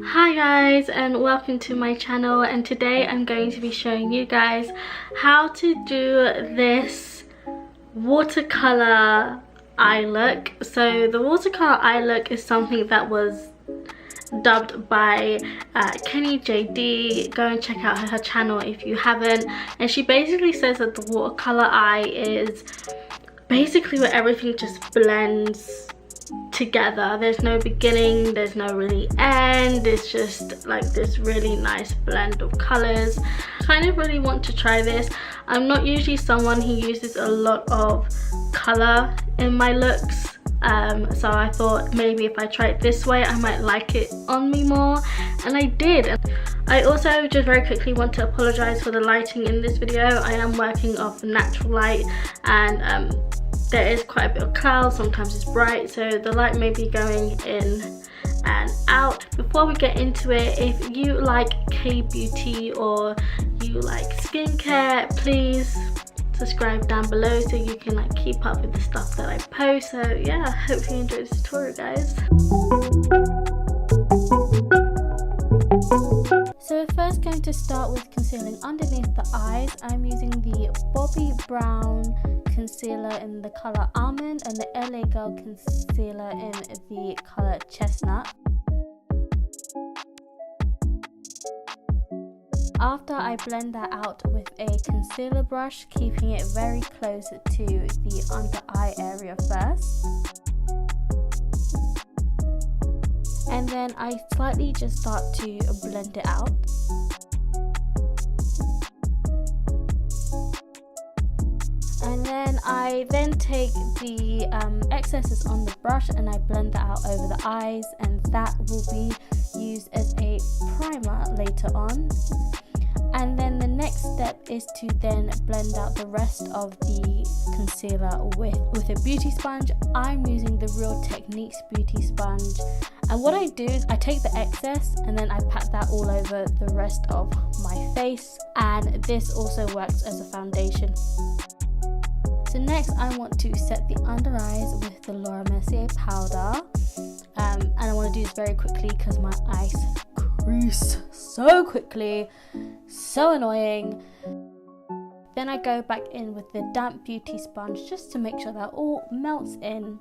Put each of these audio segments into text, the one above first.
Hi guys, and welcome to my channel, and today I'm going to be showing you guys how to do this watercolor eye look. So the watercolor eye look is something that was dubbed by Kennie JD. Go and check out her channel if you haven't. And she basically says that the watercolor eye is basically where everything just blends together. There's no beginning, there's no really end, it's just like this really nice blend of colors. I kind of really want to try this. I'm not usually someone who uses a lot of color in my looks, so I thought maybe if I try it this way I might like it on me more, and I did. I also just very quickly want to apologize for the lighting in this video. I am working off natural light, and there is quite a bit of cloud, sometimes it's bright, so the light may be going in and out. Before we get into it, if you like KBeauty or you like skincare, please subscribe down below so you can like keep up with the stuff that I post. So yeah, hope you enjoyed this tutorial, guys. So we're first going to start with concealing underneath the eyes. I'm using the Bobbi Brown concealer in the colour Almond and the LA Girl concealer in the colour Chestnut. After I blend that out with a concealer brush, keeping it very close to the under eye area first. And then I slightly just start to blend it out. And then I take the excesses on the brush and I blend that out over the eyes, and that will be used as a primer later on. And then the next step is to then blend out the rest of the concealer with a beauty sponge. I'm using the Real Techniques beauty sponge, and what I do is I take the excess and then I pat that all over the rest of my face, and this also works as a foundation. So next I want to set the under eyes with the Laura Mercier powder, and I want to do this very quickly because my eyes crease so quickly, so annoying. Then I go back in with the damp beauty sponge just to make sure that all melts in,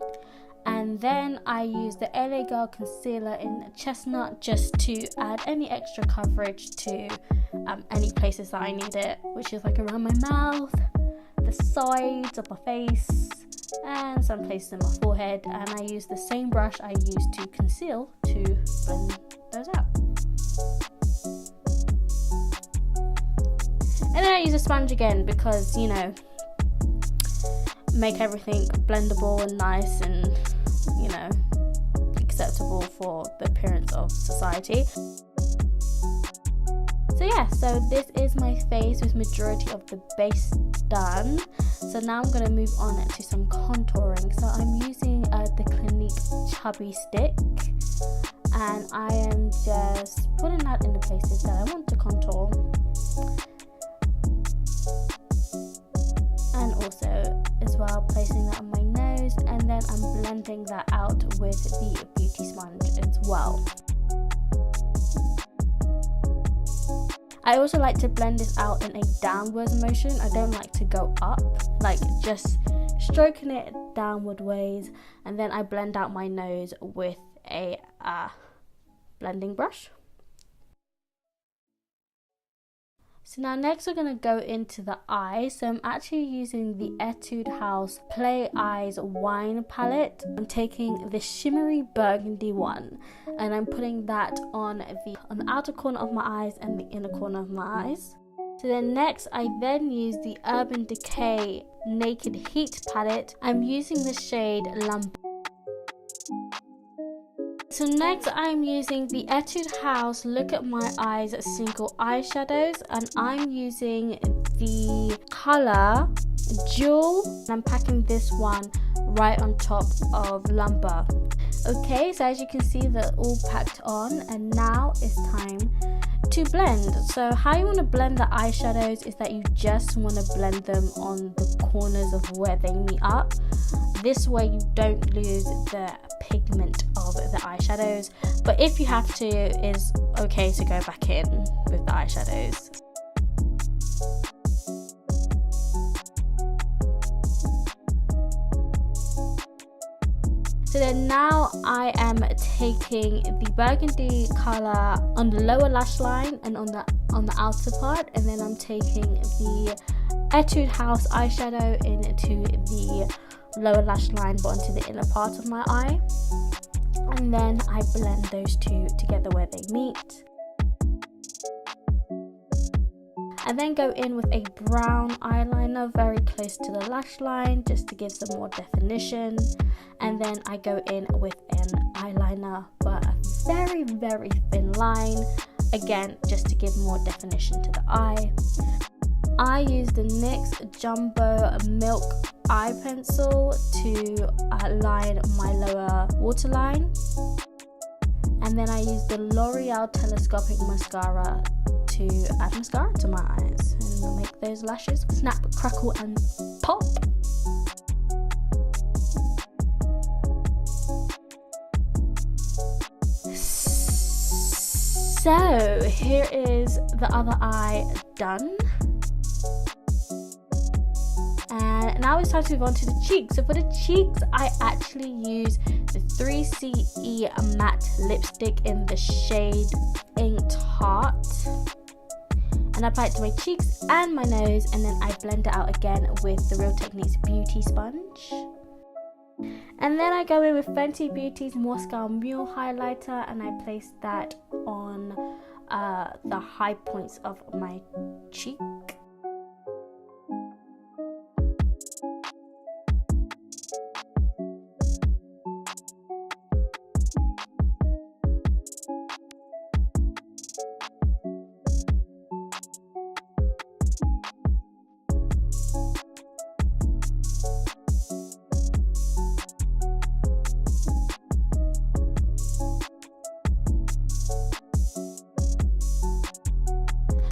and then I use the LA Girl concealer in Chestnut just to add any extra coverage to any places that I need it, which is like around my mouth, the sides of my face, and some places in my forehead. And I use the same brush I used to conceal to blend those out. And then I use a sponge again because, you know, make everything blendable and nice and, you know, acceptable for the appearance of society. So yeah, so this is my face with majority of the base done. So now I'm going to move on to some contouring. So I'm using the Clinique Chubby Stick, and I am just putting that in the places that I want to contour, and also as well placing that on my nose, and then I'm blending that out with the beauty sponge as well. I also like to blend this out in a downwards motion. I don't like to go up, like just stroking it downward ways, and then I blend out my nose with a blending brush. So now next we're going to go into the eyes. So I'm actually using the Etude House Play Eyes Wine palette. I'm taking the shimmery burgundy one, and I'm putting that on the outer corner of my eyes and the inner corner of my eyes. So then next I then use the Urban Decay Naked Heat palette. I'm using the shade Lump. So next I'm using the Etude House Look at My Eyes single eyeshadows, and I'm using the colour Jewel. I'm packing this one right on top of Lumber. Okay, so as you can see they're all packed on, and now it's time to blend. So how you want to blend the eyeshadows is that you just want to blend them on the corners of where they meet up. This way you don't lose the pigment of the eyeshadows, but if you have to, it's okay to go back in with the eyeshadows. So then now I am taking the burgundy colour on the lower lash line and on the outer part, and then I'm taking the Etude House eyeshadow into the lower lash line but onto the inner part of my eye, and then I blend those two together where they meet. And then go in with a brown eyeliner very close to the lash line just to give some more definition. And then I go in with an eyeliner but a very, very thin line, again just to give more definition to the eye. I use the NYX Jumbo Milk eye pencil to line my lower waterline, and then I use the L'Oreal Telescopic Mascara to add mascara to my eyes and make those lashes snap, crackle and pop. So here is the other eye done, and now it's time to move on to the cheeks. So for the cheeks, I actually use the 3CE matte lipstick in the shade Inked Heart, and I apply it to my cheeks and my nose, and then I blend it out again with the Real Techniques Beauty Sponge. And then I go in with Fenty Beauty's Moscow Mule highlighter, and I place that on the high points of my cheek.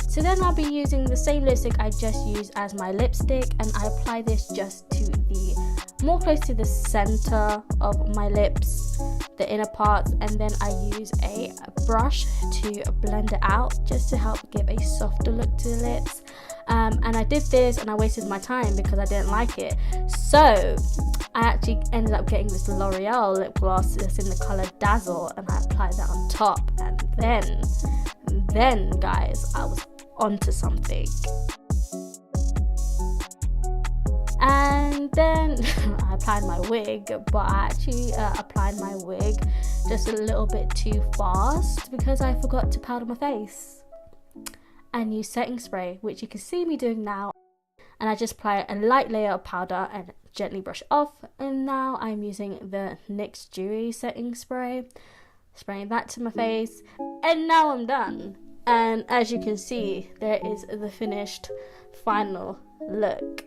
So then I'll be using the same lipstick I just used as my lipstick, and I apply this just to the more close to the center of my lips, the inner parts, and then I use a brush to blend it out just to help give a softer look to the lips. And I did this and I wasted my time because I didn't like it, so I actually ended up getting this L'Oreal lip gloss that's in the color Dazzle, and I applied that on top, and then guys, I was onto something. And then I applied my wig, but I actually applied my wig just a little bit too fast because I forgot to powder my face and use setting spray, which you can see me doing now. And I just apply a light layer of powder and gently brush it off. And now I'm using the NYX Dewy setting spray, spraying that to my face, and now I'm done. And as you can see, there is the finished final look.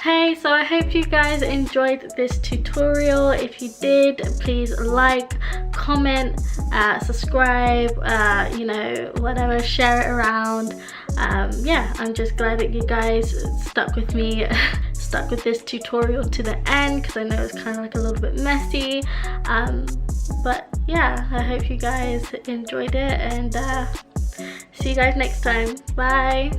Hey, so I hope you guys enjoyed this tutorial. If you did, please like, comment, subscribe, you know, whatever, share it around. Yeah, I'm just glad that you guys stuck with me, stuck with this tutorial to the end, because I know it's kind of like a little bit messy. But yeah, I hope you guys enjoyed it, and see you guys next time. Bye.